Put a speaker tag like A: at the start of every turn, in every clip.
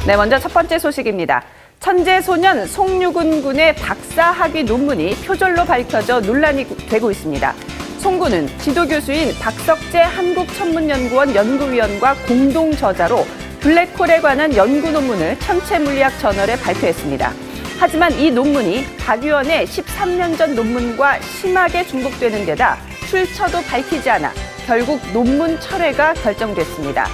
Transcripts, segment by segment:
A: 네, 먼저 첫 번째 소식입니다. 천재소년 송유근 군의 박사학위 논문이 표절로 밝혀져 논란이 되고 있습니다. 송 군은 지도교수인 박석재 한국천문연구원 연구위원과 공동 저자로 블랙홀에 관한 연구 논문을 천체물리학 저널에 발표했습니다. 하지만 이 논문이 박 위원의 13년 전 논문과 심하게 중복되는 데다 출처도 밝히지 않아 결국 논문 철회가 결정됐습니다.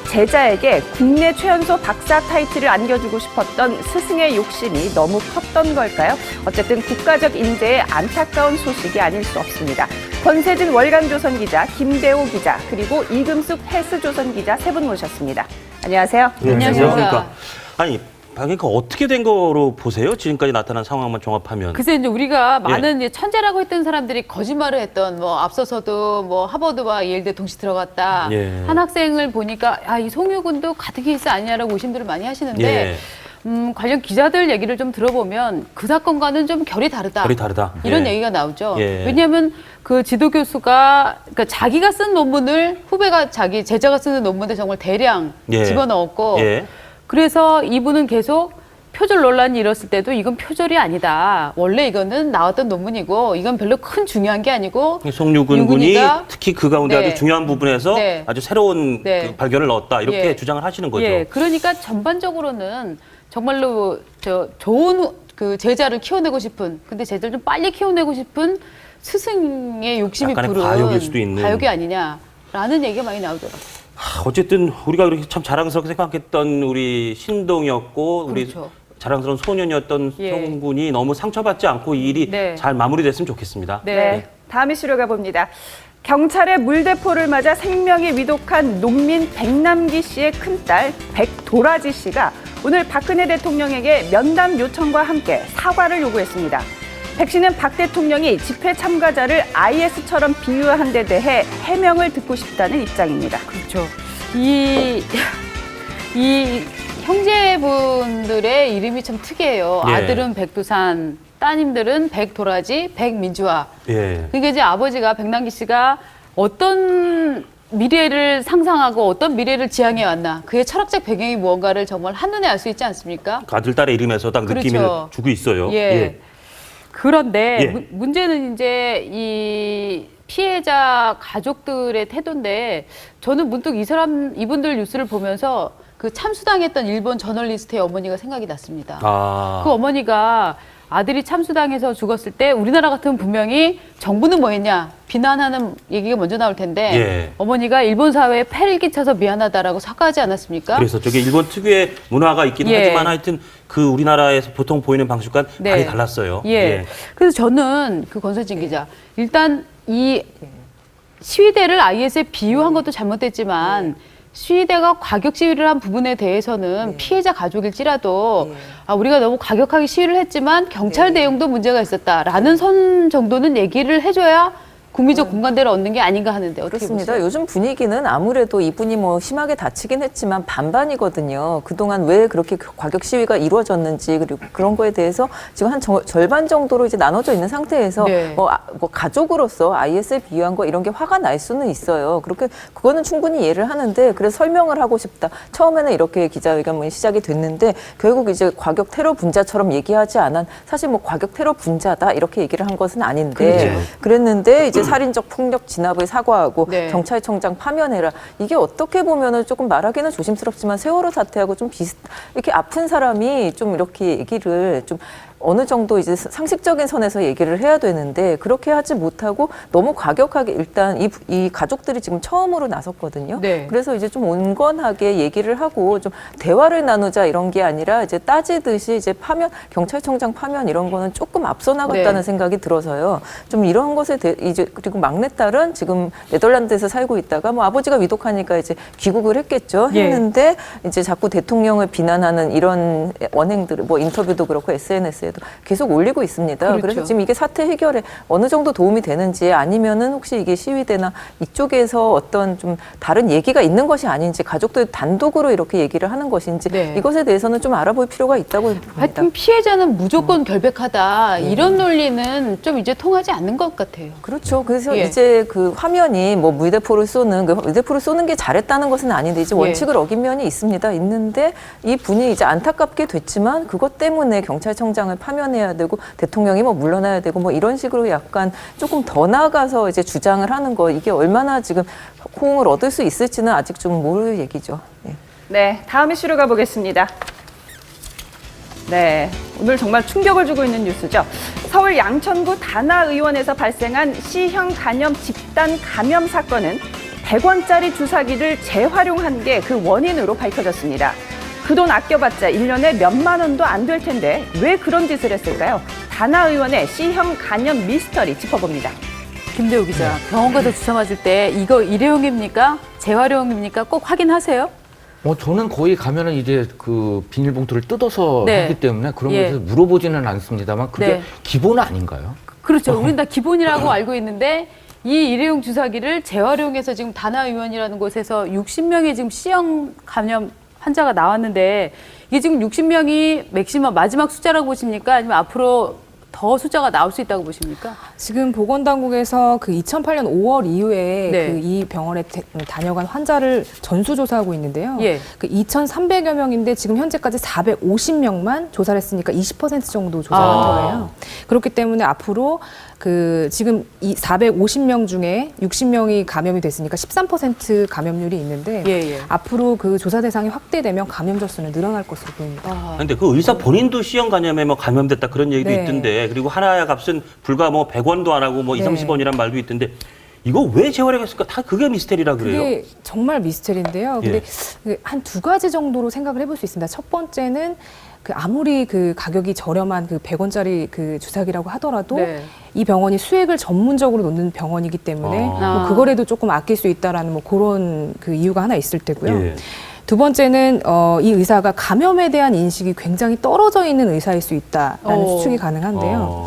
A: 제자에게 국내 최연소 박사 타이틀을 안겨주고 싶었던 스승의 욕심이 너무 컸던 걸까요? 어쨌든 국가적 인재의 안타까운 소식이 아닐 수 없습니다. 권세진 월간조선 기자, 김대호 기자, 그리고 이금숙 헬스조선 기자 세 분 모셨습니다. 안녕하세요.
B: 네,
C: 안녕하세요.
B: 그러니까 아니 그러니까 어떻게 된 거로 보세요? 지금까지 나타난 상황만 종합하면.
C: 글쎄 이제 우리가 많은 이제 천재라고 했던 사람들이 거짓말을 했던 뭐 앞서서도 뭐 하버드와 예일대 동시 들어갔다.
B: 예.
C: 한 학생을 보니까 이 송유근도 같은 케이스 아니냐라고 의심들을 많이 하시는데
B: 예.
C: 관련 기자들 얘기를 좀 들어보면 그 사건과는 좀 결이 다르다.
B: 결이 다르다.
C: 이런
B: 예.
C: 얘기가 나오죠.
B: 예.
C: 왜냐하면 그 지도 교수가 그러니까 자기가 쓴 논문을 후배가 자기 제자가 쓰는 논문에 정말 대량
B: 예.
C: 집어넣었고
B: 예.
C: 그래서 이분은 계속 표절 논란이 일었을 때도 이건 표절이 아니다. 원래 이거는 나왔던 논문이고 이건 별로 큰 중요한 게 아니고
B: 송유근 군이 특히 그 가운데
C: 네.
B: 아주 중요한 부분에서
C: 네.
B: 아주 새로운
C: 네.
B: 그 발견을 넣었다. 이렇게
C: 예.
B: 주장을 하시는 거죠.
C: 예, 그러니까 전반적으로는 정말로 좋은 그 제자를 키워내고 싶은 근데 제자를 좀 빨리 키워내고 싶은 스승의 욕심이
B: 약간의
C: 부른
B: 과욕일 수도 있는.
C: 과욕이 아니냐라는 얘기가 많이 나오더라고요.
B: 어쨌든 우리가 그렇게 참 자랑스럽게 생각했던 우리 신동이었고
C: 그렇죠.
B: 우리 자랑스러운 소년이었던
C: 예.
B: 송 군이 너무 상처받지 않고 이 일이
C: 네.
B: 잘 마무리됐으면 좋겠습니다.
C: 네.
A: 다음 이슈로 가봅니다. 경찰의 물대포를 맞아 생명이 위독한 농민 백남기 씨의 큰딸 백도라지 씨가 오늘 박근혜 대통령에게 면담 요청과 함께 사과를 요구했습니다. 백 씨는 박 대통령이 집회 참가자를 IS처럼 비유한 데 대해 해명을 듣고 싶다는 입장입니다.
C: 그렇죠. 이 형제분들의 이름이 참 특이해요.
B: 예.
C: 아들은 백두산, 따님들은 백도라지, 백민주화.
B: 예.
C: 그러니까 이제 아버지가 백남기 씨가 어떤 미래를 상상하고 어떤 미래를 지향해 왔나 그의 철학적 배경이 무언가를 정말 한눈에 알 수 있지 않습니까?
B: 아들, 딸의 이름에서 딱
C: 그렇죠.
B: 느낌을 주고 있어요.
C: 예. 그런데
B: 예.
C: 문제는 이제 이 피해자 가족들의 태도인데 저는 문득 이분들 뉴스를 보면서 그 참수당했던 일본 저널리스트의 어머니가 생각이 났습니다. 그 어머니가 아들이 참수당해서 죽었을 때 우리나라 같으면 분명히 정부는 뭐 했냐 비난하는 얘기가 먼저 나올 텐데
B: 예.
C: 어머니가 일본 사회에 폐를 끼쳐서 미안하다라고 사과하지 않았습니까?
B: 그래서 저게 일본 특유의 문화가 있긴
C: 예.
B: 하지만 하여튼 그 우리나라에서 보통 보이는 방식과는
C: 네.
B: 많이 달랐어요.
C: 예. 그래서 저는 그 권선진 기자 일단 이 시위대를 IS에 비유한 것도 잘못됐지만 시위대가 과격 시위를 한 부분에 대해서는 피해자 가족일지라도 우리가 너무 과격하게 시위를 했지만 경찰 대응도 문제가 있었다라는 선 정도는 얘기를 해줘야 국민적 공감대를 얻는 게 아닌가 하는데 어떻게
D: 그렇습니다.
C: 보세요?
D: 요즘 분위기는 아무래도 이분이 뭐 심하게 다치긴 했지만 반반이거든요. 그동안 왜 그렇게 과격 시위가 이루어졌는지 그리고 그런 거에 대해서 지금 한 절반 정도로 이제 나눠져 있는 상태에서
C: 네.
D: 뭐 가족으로서 IS에 비유한 거 이런 게 화가 날 수는 있어요. 그렇게 그거는 충분히 이해를 하는데 그래서 설명을 하고 싶다. 처음에는 이렇게 기자회견문이 시작이 됐는데 결국 이제 과격 테러 분자처럼 얘기하지 않은 사실 뭐 과격 테러 분자다 이렇게 얘기를 한 것은 아닌데
B: 그렇죠.
D: 그랬는데 이제 살인적 폭력 진압을 사과하고
C: 네.
D: 경찰청장 파면해라. 이게 어떻게 보면은 조금 말하기는 조심스럽지만 세월호 사태하고 좀 이렇게 아픈 사람이 좀 이렇게 얘기를 좀 어느 정도 이제 상식적인 선에서 얘기를 해야 되는데 그렇게 하지 못하고 너무 과격하게 일단 이 가족들이 지금 처음으로 나섰거든요.
C: 네.
D: 그래서 이제 좀 온건하게 얘기를 하고 좀 대화를 나누자 이런 게 아니라 이제 따지듯이 이제 경찰청장 파면 이런 거는 조금 앞서 나갔다는
C: 네.
D: 생각이 들어서요. 좀 이런 것에 이제 그리고 막내딸은 지금 네덜란드에서 살고 있다가 뭐 아버지가 위독하니까 이제 귀국을 했겠죠.
C: 예.
D: 했는데 이제 자꾸 대통령을 비난하는 이런 언행들 뭐 인터뷰도 그렇고 SNS에 문제도 계속 올리고 있습니다.
C: 그렇죠.
D: 그래서 지금 이게 사태 해결에 어느 정도 도움이 되는지 아니면은 혹시 이게 시위대나 이쪽에서 어떤 좀 다른 얘기가 있는 것이 아닌지 가족들 단독으로 이렇게 얘기를 하는 것인지
C: 네.
D: 이것에 대해서는 좀 알아볼 필요가 있다고 봅니다.
C: 하여튼 피해자는 무조건 결백하다 이런 논리는 좀 이제 통하지 않는 것 같아요.
D: 그렇죠. 그래서
C: 예.
D: 이제 그 화면이 뭐 물대포를 쏘는 그 물대포를 쏘는 게 잘했다는 것은 아닌데 이제 원칙을 어긴 면이 있습니다. 있는데 이 분이 이제 안타깝게 됐지만 그것 때문에 경찰청장을 파면해야 되고 대통령이 뭐 물러나야 되고 뭐 이런 식으로 약간 조금 더 나아가서 이제 주장을 하는 거 이게 얼마나 지금 호응을 얻을 수 있을지는 아직 좀 모를 얘기죠. 예.
A: 네, 다음 이슈로 가보겠습니다. 네, 오늘 정말 충격을 주고 있는 뉴스죠. 서울 양천구 다나의원에서 발생한 C형 간염 집단 감염 사건은 100원짜리 주사기를 재활용한 게 그 원인으로 밝혀졌습니다. 그 돈 아껴봤자 1년에 몇만 원도 안 될 텐데 왜 그런 짓을 했을까요? 다나의원의 C형 간염 미스터리 짚어봅니다.
C: 김대우 기자, 병원 가서 주사 맞을 때 이거 일회용입니까? 재활용입니까? 꼭 확인하세요.
E: 저는 거의 가면은 이제 그 비닐봉투를 뜯어서
C: 네.
E: 하기 때문에 그런
C: 예.
E: 것을 물어보지는 않습니다만 그게
C: 네.
E: 기본 아닌가요?
C: 그렇죠. 우린 다 기본이라고 알고 있는데 이 일회용 주사기를 재활용해서 지금 다나의원이라는 곳에서 60명의 지금 C형 감염 환자가 나왔는데 이게 지금 60명이 맥시멈 마지막 숫자라고 보십니까? 아니면 앞으로 더 숫자가 나올 수 있다고 보십니까?
F: 지금 보건당국에서 그 2008년 5월 이후에
C: 네.
F: 그 이 병원에 다녀간 환자를 전수조사하고 있는데요.
C: 예.
F: 그 2,300여 명인데 지금 현재까지 450명만 조사를 했으니까 20% 정도 조사한 거예요. 그렇기 때문에 앞으로 그 지금 이 450명 중에 60명이 감염이 됐으니까 13% 감염률이 있는데
C: 예.
F: 앞으로 그 조사 대상이 확대되면 감염자 수는 늘어날 것으로 보입니다.
B: 근데 그 의사 본인도 C형 간염에 뭐 감염됐다 그런 얘기도
F: 네.
B: 있던데 그리고 하나의 값은 불과 뭐 100원도 안 하고 뭐 2,
F: 네.
B: 30원이란 말도 있던데 이거 왜 재활용했을까? 다 그게 미스테리라 그래요.
F: 그게 정말 미스터리인데요. 근데 한 두 가지 정도로 생각을 해볼 수 있습니다. 첫 번째는 그 아무리 그 가격이 저렴한 그 100원짜리 그 주사기라고 하더라도
C: 네.
F: 이 병원이 수액을 전문적으로 놓는 병원이기 때문에
B: 아.
F: 뭐 그거라도 조금 아낄 수 있다라는 뭐 그런 그 이유가 하나 있을 테고요.
B: 예.
F: 두 번째는 이 의사가 감염에 대한 인식이 굉장히 떨어져 있는 의사일 수 있다라는 추측이 가능한데요.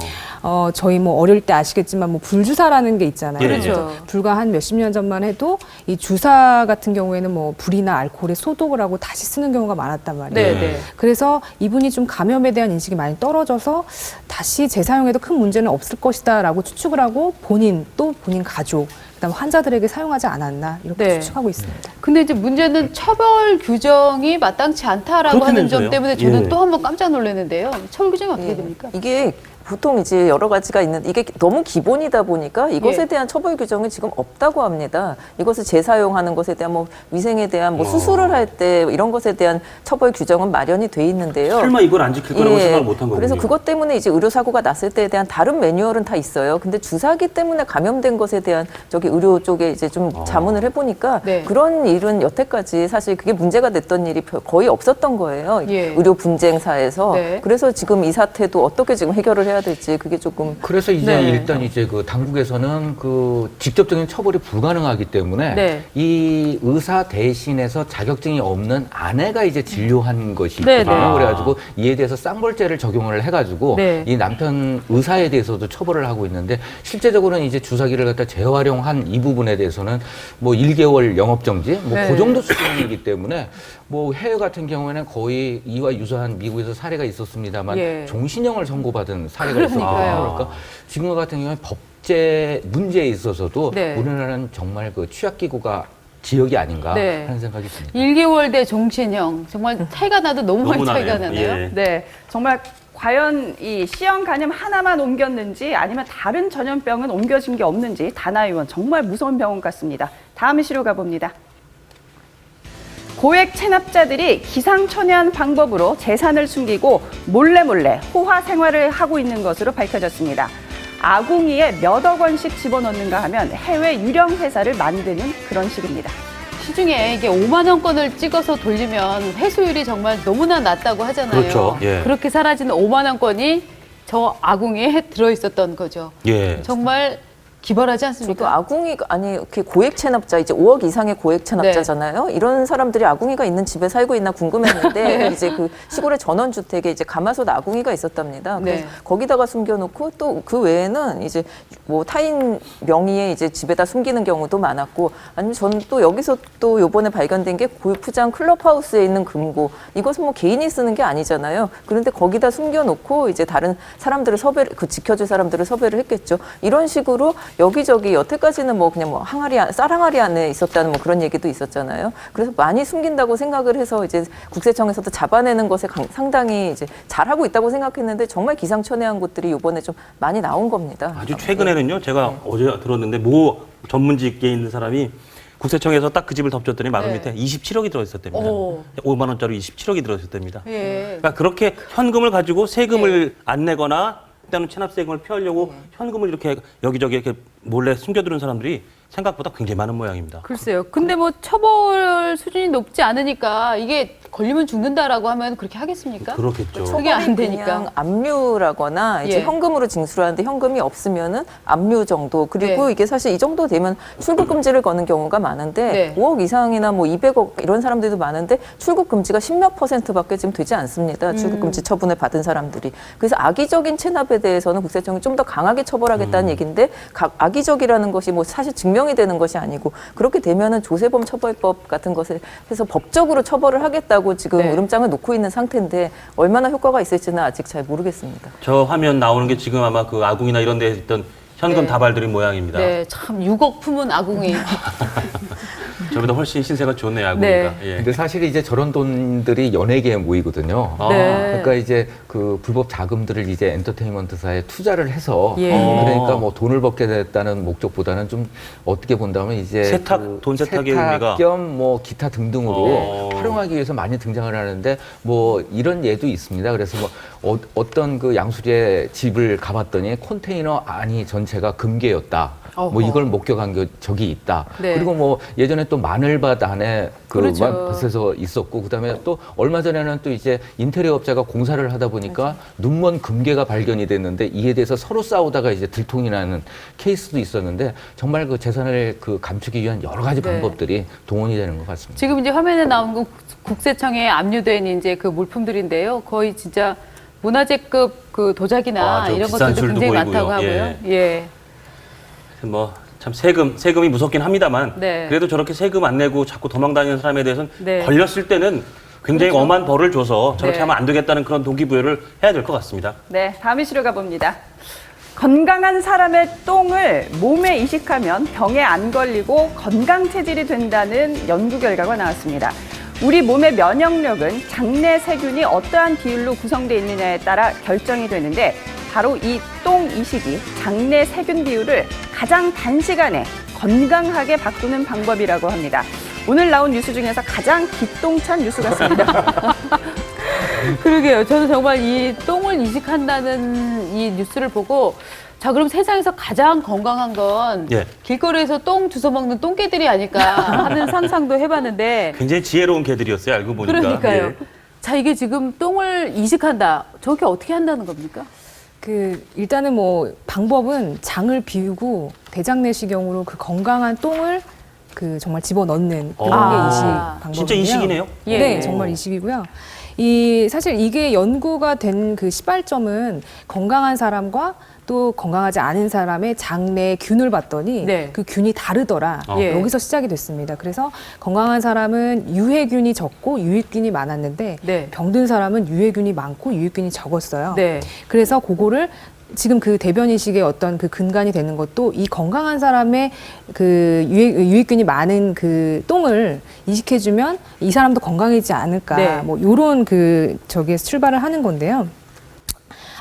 F: 저희 뭐 어릴 때 아시겠지만 뭐 불주사라는 게 있잖아요.
B: 예.
C: 그렇죠.
F: 불과 한 몇십 년 전만 해도 이 주사 같은 경우에는 뭐 불이나 알코올에 소독을 하고 다시 쓰는 경우가 많았단 말이에요.
C: 네.
F: 그래서 이분이 좀 감염에 대한 인식이 많이 떨어져서 다시 재사용해도 큰 문제는 없을 것이다라고 추측을 하고 본인 또 본인 가족 그다음 환자들에게 사용하지 않았나 이렇게
C: 네.
F: 추측하고 있습니다.
C: 근데 이제 문제는 처벌 규정이 마땅치 않다라고 하는 점
B: 그렇다면서요?
C: 때문에 저는
B: 예.
C: 또 한 번 깜짝 놀랐는데요. 처벌 규정이 어떻게 됩니까?
D: 이게 보통 이제 여러 가지가 있는데 이게 너무 기본이다 보니까 이것에
C: 예.
D: 대한 처벌 규정이 지금 없다고 합니다. 이것을 재사용하는 것에 대한 뭐 위생에 대한 뭐 수술을 할 때 이런 것에 대한 처벌 규정은 마련이 돼 있는데요.
B: 설마 이걸 안 지킬 거라고
D: 예.
B: 생각을 못한 거군요.
D: 그래서 그것 때문에 이제 의료 사고가 났을 때에 대한 다른 매뉴얼은 다 있어요. 근데 주사기 때문에 감염된 것에 대한 저기 의료 쪽에 이제 좀 자문을 해보니까
C: 네.
D: 그런 일은 여태까지 사실 그게 문제가 됐던 일이 거의 없었던 거예요.
C: 예.
D: 의료 분쟁사에서.
C: 네.
D: 그래서 지금 이 사태도 어떻게 지금 해결을 해야 될지 그게 조금
E: 그래서 이제
C: 네.
E: 일단 이제 그 당국에서는 그 직접적인 처벌이 불가능하기 때문에
C: 네.
E: 이 의사 대신해서 자격증이 없는 아내가 이제 진료한 것이
C: 네,
E: 있거든요.
C: 네.
E: 그래가지고 이에 대해서 쌍벌죄를 적용을 해가지고
C: 네.
E: 이 남편 의사에 대해서도 처벌을 하고 있는데 실제적으로는 이제 주사기를 갖다 재활용한 이 부분에 대해서는 뭐 1개월 영업정지 뭐
C: 네.
E: 그 정도 수준이기 때문에 뭐 해외 같은 경우에는 거의 이와 유사한 미국에서 사례가 있었습니다만
C: 예.
E: 종신형을 선고받은 사례가
C: 그러니까요.
E: 있었거든요. 그러니까 지금 같은 경우에 법제 문제에 있어서도
C: 네.
E: 우리나라는 정말 그 취약기구가 지역이 아닌가
C: 네.
E: 하는 생각이 듭니다.
C: 1개월 대 종신형 정말 차이가 나도 너무 많이
B: 너무
C: 차이가
B: 나네요.
C: 나네요.
B: 예.
A: 네, 정말 과연 이 C형 간염 하나만 옮겼는지 아니면 다른 전염병은 옮겨진 게 없는지 다나의원 정말 무서운 병원 같습니다. 다음 이슈로 가봅니다. 고액 체납자들이 기상천외한 방법으로 재산을 숨기고 몰래 호화 생활을 하고 있는 것으로 밝혀졌습니다. 아궁이에 몇억 원씩 집어넣는가 하면 해외 유령 회사를 만드는 그런 식입니다.
C: 시중에 이게 5만 원권을 찍어서 돌리면 회수율이 정말 너무나 낮다고 하잖아요.
B: 그렇죠. 예.
C: 그렇게 사라진 5만 원권이 저 아궁이에 들어 있었던 거죠.
B: 예.
C: 정말 기발하지
D: 저도
C: 않습니까?
D: 아궁이 아니 이렇게 고액 체납자 이제 5억 이상의 고액 체납자잖아요. 이런 사람들이 아궁이가 있는 집에 살고 있나 궁금했는데 이제 그 시골의 전원 주택에 이제 가마솥 아궁이가 있었답니다. 그래서
C: 네.
D: 거기다가 숨겨놓고 또 그 외에는 이제 뭐 타인 명의의 이제 집에다 숨기는 경우도 많았고 아니면 저는 또 여기서 또 요번에 발견된 게 골프장 클럽하우스에 있는 금고 이것은 뭐 개인이 쓰는 게 아니잖아요. 그런데 거기다 숨겨놓고 이제 다른 사람들을 섭외를 그 지켜줄 사람들을 섭외를 했겠죠. 이런 식으로 여기저기 여태까지는 뭐 그냥 뭐 쌀 항아리 안에 있었다는 뭐 그런 얘기도 있었잖아요. 그래서 많이 숨긴다고 생각을 해서 이제 국세청에서도 잡아내는 것에 상당히 이제 잘하고 있다고 생각했는데 정말 기상천외한 곳들이 이번에 좀 많이 나온 겁니다.
B: 아주 최근에는요. 제가 어제 들었는데 모 전문직에 있는 사람이 국세청에서 딱 그 집을 덮쳤더니 마루
C: 네.
B: 밑에 27억이 들어있었답니다.
C: 오.
B: 5만 원짜리 27억이 들어있었답니다.
C: 예.
B: 그러니까 그렇게 현금을 가지고 세금을 안 내거나 일단은 체납세금을 피하려고 현금을 이렇게 여기저기 이렇게 몰래 숨겨두는 사람들이 생각보다 굉장히 많은 모양입니다.
C: 글쎄요. 근데 뭐 처벌 수준이 높지 않으니까 이게 걸리면 죽는다라고 하면 그렇게 하겠습니까?
B: 그렇겠죠.
C: 그게 안 되니까.
D: 그냥 압류라거나 이제
C: 예.
D: 현금으로 징수를 하는데 현금이 없으면은 압류 정도 그리고
C: 네.
D: 이게 사실 이 정도 되면 출국 금지를 거는 경우가 많은데
C: 네.
D: 5억 이상이나 뭐 200억 이런 사람들도 많은데 출국 금지가 10몇 %밖에 지금 되지 않습니다. 출국 금지 처분을 받은 사람들이. 그래서 악의적인 체납에 대해서는 국세청이 좀 더 강하게 처벌하겠다는 얘기인데 악의적이라는 것이 뭐 사실 증명이 되는 것이 아니고 그렇게 되면은 조세범 처벌법 같은 것을 해서 법적으로 처벌을 하겠다고 지금
C: 네.
D: 으름장을 놓고 있는 상태인데 얼마나 효과가 있을지는 아직 잘 모르겠습니다.
B: 저 화면 나오는 게 지금 아마 그 아궁이나 이런 데에 있던 현금
C: 네.
B: 다발들인 모양입니다.
C: 네, 참 6억 품은 아궁이.
B: 저보다 훨씬 신세가 좋네요, 아궁이가.
C: 네.
B: 예.
E: 근데 사실 이제 저런 돈들이 연예계에 모이거든요.
B: 아.
C: 네.
E: 그러니까 이제 그 불법 자금들을 이제 엔터테인먼트사에 투자를 해서
C: 예.
E: 그러니까 뭐 돈을 벌게 됐다는 목적보다는 좀 어떻게 본다면 이제
B: 세탁, 돈 세탁의 의미가.
E: 겸 뭐 기타 등등으로 활용하기 위해서 많이 등장을 하는데 뭐 이런 예도 있습니다. 그래서 뭐 어떤 그 양수리의 집을 가봤더니 컨테이너 안이 전체가 금괴였다. 뭐
C: 어허.
E: 이걸 목격한 적이 있다.
C: 네.
E: 그리고 뭐 예전에 또 마늘밭 안에 그
C: 그렇죠.
E: 밭에서 있었고 그다음에 또 얼마 전에는 또 이제 인테리어 업자가 공사를 하다 보니까 눈먼 금괴가 발견이 됐는데 이에 대해서 서로 싸우다가 이제 들통이 나는 케이스도 있었는데 정말 그 재산을 그 감추기 위한 여러 가지
C: 네.
E: 방법들이 동원이 되는 것 같습니다.
C: 지금 이제 화면에 나온 건 국세청에 압류된 이제 그 물품들인데요. 거의 진짜 문화재급 그 도자기나
B: 아, 저
C: 이런
B: 비싼
C: 것들도
B: 술도
C: 굉장히
B: 보이고요.
C: 많다고 하고요. 예.
B: 뭐 참 세금이 무섭긴 합니다만
C: 네.
B: 그래도 저렇게 세금 안 내고 자꾸 도망다니는 사람에 대해서는
C: 네.
B: 걸렸을 때는 굉장히
C: 그렇죠.
B: 엄한 벌을 줘서 저렇게
C: 네.
B: 하면 안 되겠다는 그런 동기부여를 해야 될 것 같습니다.
A: 네, 다음 이슈로 가봅니다. 건강한 사람의 똥을 몸에 이식하면 병에 안 걸리고 건강 체질이 된다는 연구 결과가 나왔습니다. 우리 몸의 면역력은 장내 세균이 어떠한 비율로 구성되어 있느냐에 따라 결정이 되는데 바로 이 똥 이식이 장내 세균 비율을 가장 단시간에 건강하게 바꾸는 방법이라고 합니다. 오늘 나온 뉴스 중에서 가장 기똥찬 뉴스 같습니다.
C: 그러게요. 저는 정말 이 똥을 이식한다는 이 뉴스를 보고 자, 그럼 세상에서 가장 건강한 건
B: 예.
C: 길거리에서 똥 주워 먹는 똥개들이 아닐까 하는 상상도 해봤는데
B: 굉장히 지혜로운 개들이었어요. 알고 보니까.
C: 그러니까요.
B: 예.
C: 자, 이게 지금 똥을 이식한다. 저게 어떻게 한다는 겁니까?
F: 일단은 뭐 방법은 장을 비우고 대장 내시경으로 그 건강한 똥을 정말 집어 넣는 그런
B: 아.
F: 게 이식 방법이에요.
B: 진짜 이식이네요?
C: 예.
F: 네, 정말 이식이고요. 사실 이게 연구가 된 그 시발점은 건강한 사람과 또 건강하지 않은 사람의 장내 균을 봤더니
C: 네.
F: 그 균이 다르더라.
C: 예.
F: 여기서 시작이 됐습니다. 그래서 건강한 사람은 유해균이 적고 유익균이 많았는데
C: 네.
F: 병든 사람은 유해균이 많고 유익균이 적었어요.
C: 네.
F: 그래서 그거를 지금 그 대변 이식의 어떤 그 근간이 되는 것도 이 건강한 사람의 그 유익균이 많은 그 똥을 이식해주면 이 사람도 건강해지지 않을까.
C: 네.
F: 뭐 요런 저기에서 출발을 하는 건데요.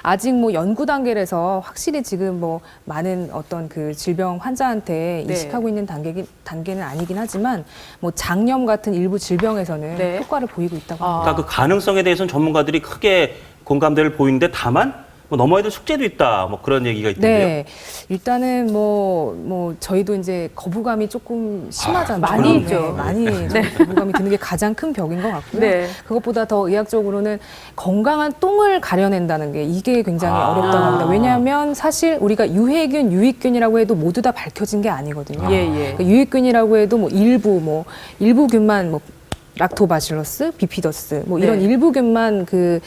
F: 아직 뭐 연구 단계라서 확실히 지금 뭐 많은 어떤 그 질병 환자한테
C: 네.
F: 이식하고 있는 단계는 아니긴 하지만 뭐 장염 같은 일부 질병에서는
C: 네.
F: 효과를 보이고 있다고 합니다.
B: 그러니까 그 가능성에 대해서는 전문가들이 크게 공감대를 보이는데 다만 뭐 넘어야 될 숙제도 있다. 뭐 그런 얘기가 있던데요.
F: 네, 일단은 뭐 저희도 이제 거부감이 조금 심하잖아요.
C: 많이
F: 네,
C: 있죠.
F: 많이 좀 거부감이 드는 게 가장 큰 벽인 것 같고요.
C: 네.
F: 그것보다 더 의학적으로는 건강한 똥을 가려낸다는 게 이게 굉장히 어렵다고 합니다. 왜냐하면 사실 우리가 유해균, 유익균이라고 해도 모두 다 밝혀진 게 아니거든요.
C: 예.
F: 그러니까 유익균이라고 해도 뭐 일부 균만 뭐 락토바실러스, 비피더스 뭐 이런
C: 네.
F: 일부균만 그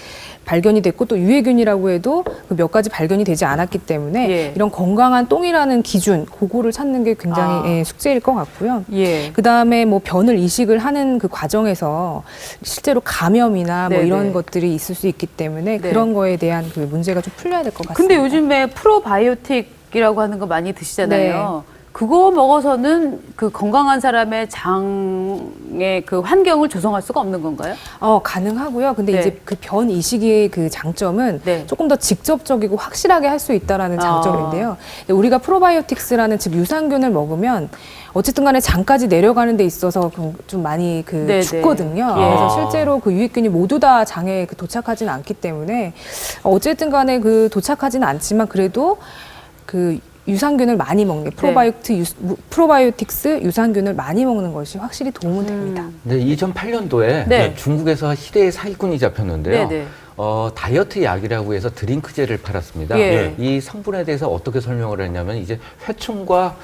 F: 발견이 됐고 또 유해균이라고 해도 그 몇 가지 발견이 되지 않았기 때문에
C: 예.
F: 이런 건강한 똥이라는 기준 그거를 찾는 게 굉장히 예, 숙제일 것 같고요.
C: 예.
F: 그다음에 뭐 변을 이식을 하는 그 과정에서 실제로 감염이나 뭐
C: 네네.
F: 이런 것들이 있을 수 있기 때문에
C: 네.
F: 그런 거에 대한 그 문제가 좀 풀려야 될 것 같습니다.
C: 근데 요즘에 프로바이오틱이라고 하는 거 많이 드시잖아요. 그거 먹어서는 그 건강한 사람의 장의 그 환경을 조성할 수가 없는 건가요?
F: 가능하고요. 근데
C: 네.
F: 이제 그 변 이식의 그 장점은
C: 네.
F: 조금 더 직접적이고 확실하게 할 수 있다라는 장점인데요. 우리가 프로바이오틱스라는 즉 유산균을 먹으면 어쨌든 간에 장까지 내려가는 데 있어서 좀 많이 그
C: 네네.
F: 죽거든요.
C: 예.
F: 그래서 실제로 그 유익균이 모두 다 장에 그 도착하지는 않기 때문에 어쨌든 간에 그 도착하지는 않지만 그래도 그 유산균을 많이 먹는 게 프로바이오틱스 유산균을 많이 먹는 것이 확실히 도움은 됩니다.
E: 네, 2008년도에
C: 네.
E: 중국에서 희대의 사기꾼이 잡혔는데요.
C: 네네.
E: 다이어트 약이라고 해서 드링크제를 팔았습니다.
C: 예.
E: 이 성분에 대해서 어떻게 설명을 했냐면 이제 회충과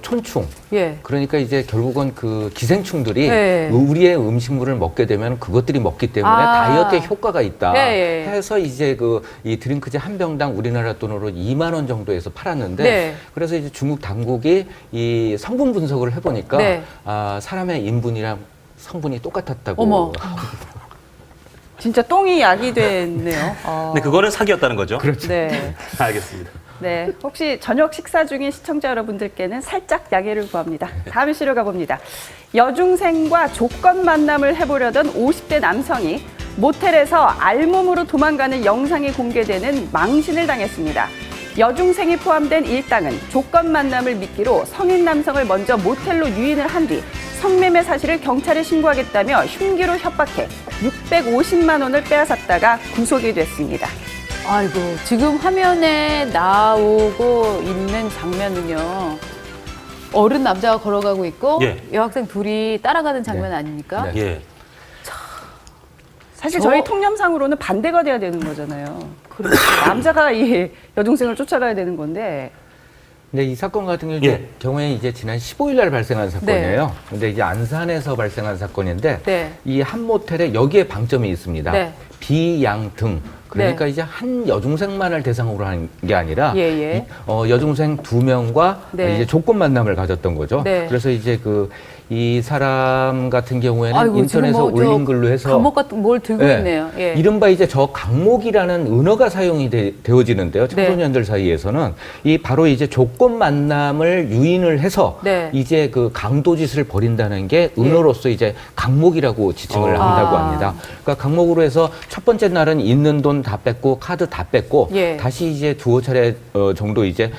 E: 촌충,
C: 예.
E: 그러니까 이제 결국은 그 기생충들이
C: 예.
E: 우리의 음식물을 먹게 되면 그것들이 먹기 때문에 다이어트에 효과가 있다
C: 예.
E: 해서 이제 이 드링크제 한 병당 우리나라 돈으로 2만 원 정도에서 팔았는데
C: 네.
E: 그래서 이제 중국 당국이 이 성분 분석을 해보니까
C: 네.
E: 사람의 인분이랑 성분이 똑같았다고.
C: 어머.
A: 진짜 똥이 약이 됐네요.
B: 근데 그거는 사기였다는 거죠.
E: 그렇죠.
A: 네.
B: 알겠습니다.
A: 네, 혹시 저녁 식사 중인 시청자 여러분들께는 살짝 양해를 구합니다. 다음 이슈로 가봅니다. 여중생과 조건 만남을 해보려던 50대 남성이 모텔에서 알몸으로 도망가는 영상이 공개되는 망신을 당했습니다. 여중생이 포함된 일당은 조건 만남을 미끼로 성인 남성을 먼저 모텔로 유인을 한 뒤 성매매 사실을 경찰에 신고하겠다며 흉기로 협박해 650만 원을 빼앗았다가 구속이 됐습니다.
C: 아이고, 지금 화면에 나오고 있는 장면은요. 어른 남자가 걸어가고 있고
B: 예.
C: 여학생 둘이 따라가는 장면
E: 네.
C: 아닙니까?
E: 네.
B: 예.
A: 사실 저희 통념상으로는 반대가 돼야 되는 거잖아요. 그렇죠. 남자가 이 여중생을 쫓아가야 되는 건데.
E: 근데 이 사건 같은
B: 예.
E: 경우에 이제 지난 15일 날 발생한 사건이에요. 근데 이제 안산에서 발생한 사건인데
C: 네.
E: 이 한 모텔에 여기에 방점이 있습니다.
C: 네.
E: 비양등. 그러니까 이제 한 여중생만을 대상으로 한 게 아니라
C: 예.
E: 여중생 2명과
C: 네.
E: 이제 조건 만남을 가졌던 거죠.
C: 네.
E: 그래서 이제 이 사람 같은 경우에는
C: 아이고,
E: 인터넷에
C: 지금 뭐
E: 올린 글로 해서
C: 감옥 같은 뭘 들고
E: 네.
C: 있네요. 예.
E: 이른바 이제 저 강목이라는 은어가 사용이 되어지는데요. 청소년들 사이에서는 이 바로 이제 조건 만남을 유인을 해서
C: 네.
E: 이제 그 강도짓을 벌인다는 게 은어로서 이제 강목이라고 지칭을 한다고 합니다. 그러니까 강목으로 해서 첫 번째 날은 있는 돈 다 뺐고 카드 다 뺐고
C: 예.
E: 다시 이제 두어 차례 정도 이제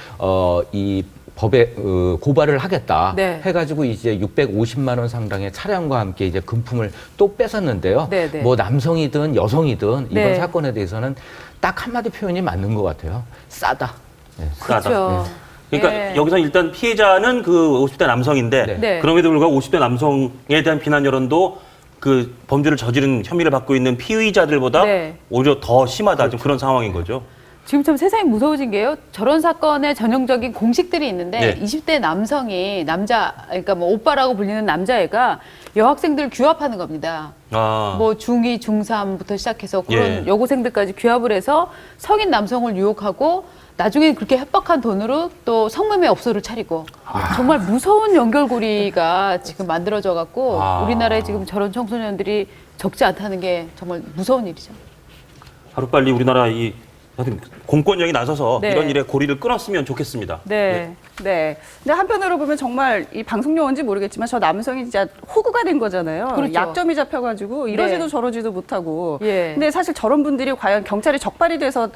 E: 이 법에 고발을 하겠다
C: 네.
E: 해가지고 이제 650만 원 상당의 차량과 함께 이제 금품을 또 뺏었는데요.
C: 네.
E: 뭐 남성이든 여성이든 이번
C: 네.
E: 사건에 대해서는 딱 한마디 표현이 맞는 것 같아요. 싸다. 네.
C: 그렇죠.
B: 그러니까
C: 예.
B: 여기서 일단 피해자는 그 50대 남성인데
C: 네.
B: 그럼에도 불구하고 50대 남성에 대한 비난 여론도 그 범죄를 저지른 혐의를 받고 있는 피의자들보다
C: 네.
B: 오히려 더 심하다. 지금 그런 상황인 거죠.
C: 지금 참 세상이 무서워진 게요. 저런 사건의 전형적인 공식들이 있는데
B: 네.
C: 20대 남성이 그러니까 뭐 오빠라고 불리는 남자애가 여학생들 규합하는 겁니다. 뭐 중2, 중3부터 시작해서 그런
B: 예.
C: 여고생들까지 규합을 해서 성인 남성을 유혹하고 나중에 그렇게 협박한 돈으로 또 성매매 업소를 차리고 정말 무서운 연결고리가 지금 만들어져 갖고 우리나라에 지금 저런 청소년들이 적지 않다는 게 정말 무서운 일이죠.
B: 하루빨리 우리나라 하여튼 공권력이 나서서
C: 네.
B: 이런 일에 고리를 끊었으면 좋겠습니다.
A: 네. 근데 한편으로 보면 정말 이 방송용인지 모르겠지만 저 남성이 진짜 호구가 된 거잖아요.
C: 그렇죠.
A: 약점이 잡혀가지고 이러지도
C: 네.
A: 저러지도 못하고.
C: 예.
A: 근데 사실 저런 분들이 과연 경찰이 적발이 돼서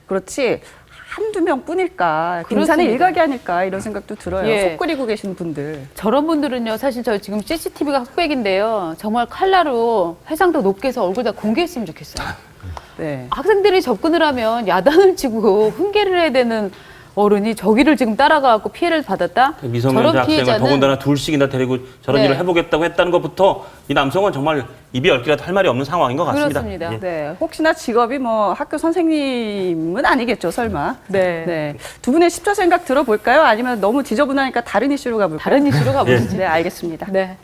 A: 그렇지 한두 명 뿐일까.
C: 그렇습니다.
A: 등산의 일각이 아닐까 이런 생각도 들어요.
C: 예.
A: 속 끓이고 계신 분들.
C: 저런 분들은요, 사실 저 지금 CCTV가 흑백인데요. 정말 칼라로 해상도 높게 해서 얼굴 다 공개했으면 좋겠어요.
A: 네.
C: 학생들이 접근을 하면 야단을 치고 훈계를 해야 되는 어른이 저기를 지금 따라가고 피해를 받았다?
B: 미성년자
C: 저런
B: 학생을
C: 피해자는
B: 더군다나 둘씩이나 데리고 저런
C: 네.
B: 일을 해보겠다고 했다는 것부터 이 남성은 정말 입이 열 개라도 할 말이 없는 상황인 것 같습니다.
C: 그렇습니다.
B: 예.
A: 네, 혹시나 직업이 뭐 학교 선생님은 아니겠죠, 설마.
C: 네.
A: 두 분의 10초 생각 들어볼까요? 아니면 너무 지저분하니까 다른 이슈로 가볼까요?
C: 다른 이슈로 가보시죠.
A: 네, 알겠습니다.
C: 네.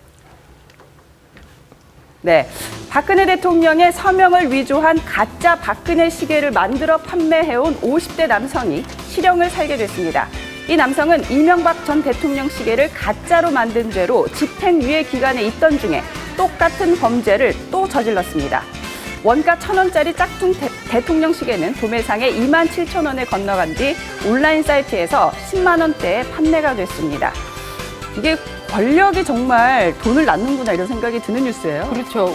A: 네, 박근혜 대통령의 서명을 위조한 가짜 박근혜 시계를 만들어 판매해온 50대 남성이 실형을 살게 됐습니다. 이 남성은 이명박 전 대통령 시계를 가짜로 만든 죄로 집행유예 기간에 있던 중에 똑같은 범죄를 또 저질렀습니다. 원가 1,000원짜리 짝퉁 대통령 시계는 도매상에 27,000원에 건너간 뒤 온라인 사이트에서 10만 원대에 판매가 됐습니다. 이게 권력이 정말 돈을 낳는구나 이런 생각이 드는 뉴스예요.
C: 그렇죠.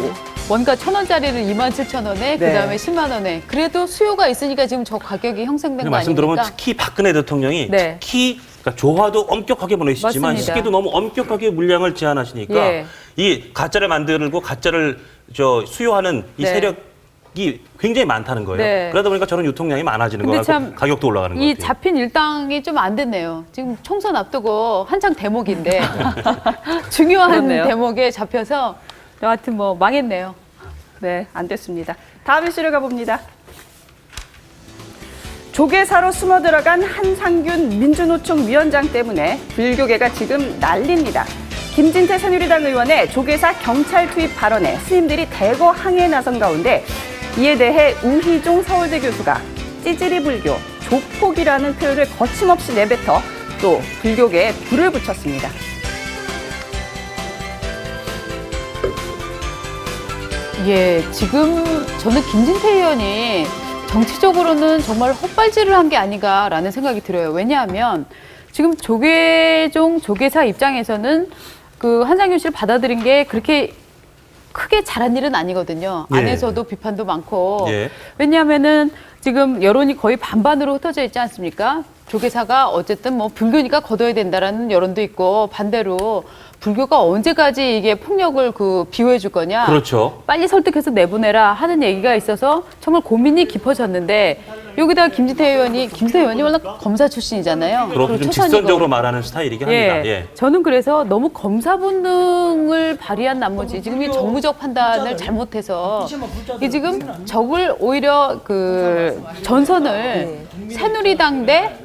C: 원가 1,000원짜리를 27,000원에 그다음에 10만 원에. 그래도 수요가 있으니까 지금 저 가격이 형성된 거
B: 말씀 들어보면
C: 아닙니까?
B: 특히 박근혜 대통령이
C: 네.
B: 특히 그러니까 조화도 엄격하게 보내시지만
C: 맞습니다.
B: 시계도 너무 엄격하게 물량을 제한하시니까
C: 예.
B: 이 가짜를 만들고 가짜를 수요하는 이
C: 네.
B: 세력이 굉장히 많다는 거예요.
C: 네.
B: 그러다 보니까 저런 유통량이 많아지는
C: 근데
B: 거고
C: 참
B: 가격도 올라가는
C: 이
B: 거예요.
C: 잡힌 일당이 좀 안 됐네요. 지금 총선 앞두고 한창 대목인데 중요한
A: 그렇네요.
C: 대목에 잡혀서 여하튼 뭐 망했네요.
A: 네, 안 됐습니다. 다음 이슈로 가봅니다. 조계사로 숨어 들어간 한상균 민주노총 위원장 때문에 불교계가 지금 난립니다. 김진태 새누리당 의원의 조계사 경찰 투입 발언에 스님들이 대거 항의에 나선 가운데 이에 대해 우희종 서울대 교수가 찌질이 불교, 조폭이라는 표현을 거침없이 내뱉어 또 불교계에 불을 붙였습니다.
C: 예, 지금 저는 김진태 의원이 정치적으로는 정말 헛발질을 한 게 아닌가라는 생각이 들어요. 왜냐하면 지금 조계종 조계사 입장에서는 그 한상균 씨를 받아들인 게 그렇게 크게 잘한 일은 아니거든요.
B: 예.
C: 안에서도 비판도 많고.
B: 예.
C: 왜냐하면은 지금 여론이 거의 반반으로 흩어져 있지 않습니까? 조계사가 어쨌든 뭐 불교니까 거둬야 된다라는 여론도 있고 반대로 불교가 언제까지 이게 폭력을 비호해 줄 거냐.
B: 그렇죠.
C: 빨리 설득해서 내보내라 하는 얘기가 있어서 정말 고민이 깊어졌는데 여기다가 김진태 의원이 워낙 검사 출신이잖아요.
B: 그렇고 좀
C: 초선이고.
B: 직선적으로 말하는 스타일이긴 합니다. 예.
C: 저는 그래서 너무 검사 본능을 발휘한 나머지 지금 이 정무적 판단을 잘못해서 이 지금 적을 오히려 그 전선을 새누리당 대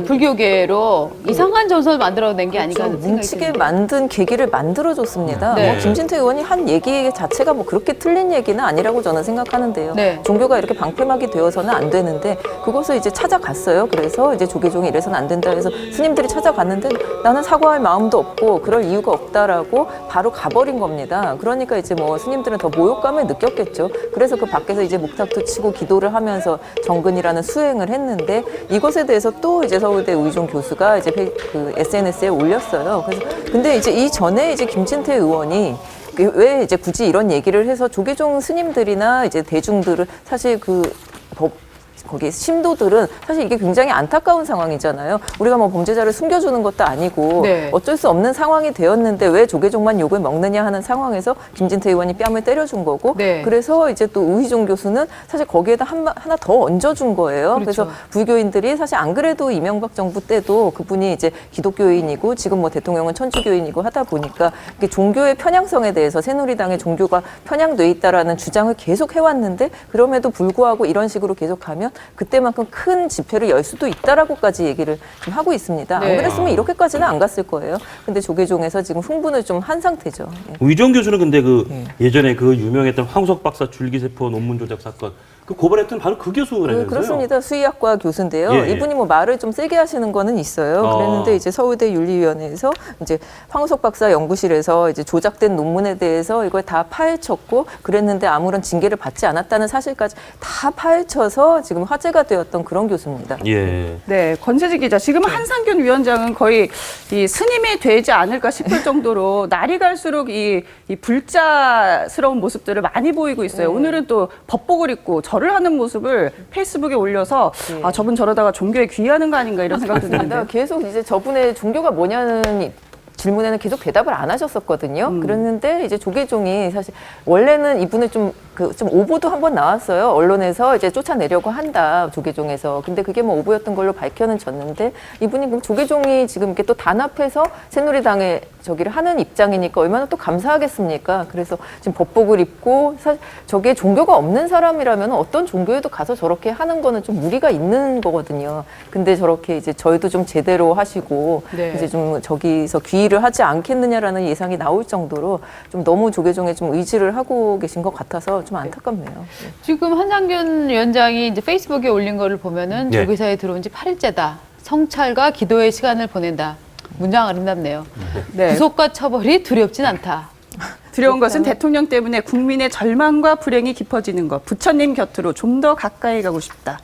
C: 불교계로 이상한 전선을 만들어낸 게 아닌가 하는 생각이
D: 뭉치게
C: 듭니다.
D: 만든 계기를 만들어줬습니다.
C: 네.
D: 김진태 의원이 한 얘기 자체가 뭐 그렇게 틀린 얘기는 아니라고 저는 생각하는데요.
C: 네.
D: 종교가 이렇게 방패막이 되어서는 안 되는데 그것을 이제 찾아갔어요. 그래서 이제 조계종이 이래서는 안 된다 해서 스님들이 찾아갔는데 나는 사과할 마음도 없고 그럴 이유가 없다라고 바로 가버린 겁니다. 그러니까 이제 뭐 스님들은 더 모욕감을 느꼈겠죠. 그래서 그 밖에서 이제 목탁도 치고 기도를 하면서 정근이라는 수행을 했는데 이것에 대해서 또 이제 서울대 우희종 교수가 이제 그 SNS에 올렸어요. 그래서 근데 이제 이전에 이제 김진태 의원이 왜 이제 굳이 이런 얘기를 해서 조계종 스님들이나 이제 대중들을 사실 거기 신도들은 사실 이게 굉장히 안타까운 상황이잖아요. 우리가 뭐 범죄자를 숨겨주는 것도 아니고
C: 네.
D: 어쩔 수 없는 상황이 되었는데 왜 조계종만 욕을 먹느냐 하는 상황에서 김진태 의원이 뺨을 때려준 거고
C: 네.
D: 그래서 이제 또 우희종 교수는 사실 거기에다 하나 더 얹어준 거예요.
C: 그렇죠.
D: 그래서 불교인들이 사실 안 그래도 이명박 정부 때도 그분이 이제 기독교인이고 지금 뭐 대통령은 천주교인이고 하다 보니까 이게 종교의 편향성에 대해서 새누리당의 종교가 편향돼 있다라는 주장을 계속 해왔는데 그럼에도 불구하고 이런 식으로 계속하면 그때만큼 큰 집회를 열 수도 있다라고까지 얘기를 좀 하고 있습니다.
C: 네.
D: 안 그랬으면 이렇게까지는 안 갔을 거예요. 근데 조계종에서 지금 흥분을 좀 한 상태죠. 예.
B: 우희종 교수는 근데 예전에 그 유명했던 황우석 박사 줄기세포 논문 조작 사건 그 고발했던 바로 그 교수라면서요?
D: 그렇습니다. 수의학과 교수인데요.
B: 예, 예.
D: 이분이 뭐 말을 좀 세게 하시는 거는 있어요. 그랬는데 이제 서울대 윤리위원회에서 이제 황우석 박사 연구실에서 이제 조작된 논문에 대해서 이걸 다 파헤쳤고 그랬는데 아무런 징계를 받지 않았다는 사실까지 다 파헤쳐서 지금 화제가 되었던 그런 교수입니다.
B: 예.
A: 네, 권세지 기자. 지금 한상균 위원장은 거의 이 스님이 되지 않을까 싶을 정도로 날이 갈수록 이 불자스러운 모습들을 많이 보이고 있어요. 오늘은 또 법복을 입고 절을 하는 모습을 페이스북에 올려서 아, 저분 저러다가 종교에 귀의하는 거 아닌가 이런 생각도 드는데.
D: 계속 이제 저분의 종교가 뭐냐는 질문에는 계속 대답을 안 하셨었거든요. 그랬는데 이제 조계종이 사실 원래는 이분을 좀 오보도 한번 나왔어요. 언론에서 이제 쫓아내려고 한다, 조계종에서. 근데 그게 뭐 오보였던 걸로 밝혀는 졌는데 이분이 그럼 조계종이 지금 이렇게 또 단합해서 새누리당에 저기를 하는 입장이니까 얼마나 또 감사하겠습니까? 그래서 지금 법복을 입고 사실 저게 종교가 없는 사람이라면 어떤 종교에도 가서 저렇게 하는 거는 좀 무리가 있는 거거든요. 근데 저렇게 이제 저희도 좀 제대로 하시고
C: 네.
D: 이제 좀 저기서 귀의를 하지 않겠느냐라는 예상이 나올 정도로 좀 너무 조계종에 좀 의지를 하고 계신 것 같아서 좀 안타깝네요. 네.
C: 지금 한상균 위원장이 이제 페이스북에 올린 거를 보면은
B: 네.
C: 조계사에 들어온 지 8일째다. 성찰과 기도의 시간을 보낸다. 문장 아름답네요.
A: 네.
C: 구속과 처벌이 두렵진 않다.
A: 두려운 것은 대통령 때문에 국민의 절망과 불행이 깊어지는 것. 부처님 곁으로 좀 더 가까이 가고 싶다.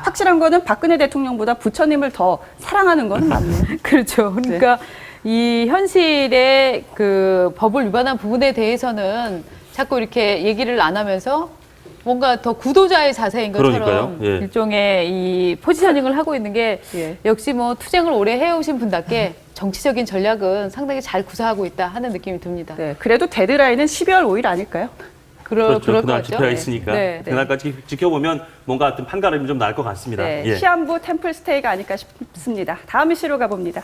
A: 확실한 거는 박근혜 대통령보다 부처님을 더 사랑하는 건 맞네요.
C: 그렇죠. 그러니까 이 현실의 그 법을 위반한 부분에 대해서는 자꾸 이렇게 얘기를 안 하면서 뭔가 더 구도자의 자세인 것처럼
B: 그러니까요. 예.
C: 일종의 이 포지셔닝을 하고 있는 게
A: 예.
C: 역시 뭐 투쟁을 오래 해오신 분답게 정치적인 전략은 상당히 잘 구사하고 있다 하는 느낌이 듭니다.
A: 네, 그래도 데드라인은 12월 5일 아닐까요?
C: 그럴 것
B: 그날
C: 같죠.
B: 집회가 있으니까
C: 네.
B: 그날까지 지켜보면 뭔가 어떤 판가름이 좀 날 것 같습니다.
A: 네,
B: 예.
A: 시한부 템플스테이가 아닐까 싶습니다. 다음 이슈로 가봅니다.